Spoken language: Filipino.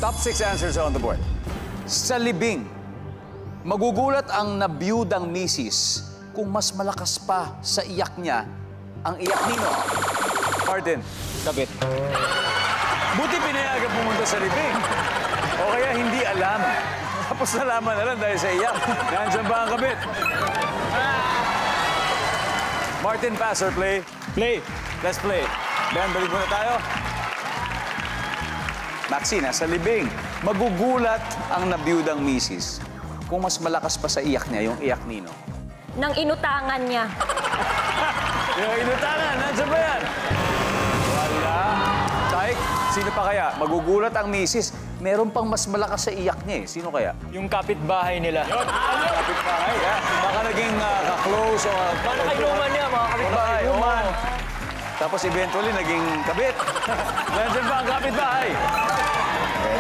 Top 6 answers on the board. Sa libing, magugulat ang nabiyudang misis kung mas malakas pa sa iyak niya ang iyak nino. Martin. Kabit. Buti pinayagan pumunta sa libing. O kaya hindi alam. Tapos nalaman na lang dahil sa iyak. Nandiyan ba ang kabit? Martin, pass or play? Play. Let's play. Ben, balik muna tayo. Maxine, sa libing, magugulat ang nabiyudang misis kung mas malakas pa sa iyak niya yung iyak nino. Nang inutangan niya. Yung inutangan, nandiyan ba yan? Wala. Taik, sino pa kaya? Magugulat ang misis, meron pang mas malakas sa iyak niya eh. Sino kaya? Yung kapitbahay nila. Kapitbahay, yeah. Baka naging ka-close o... Baka kainuman niya, mga kapitbahay. Kainuman. Tapos eventually naging kabit. Nandiyan ba ang kapitbahay?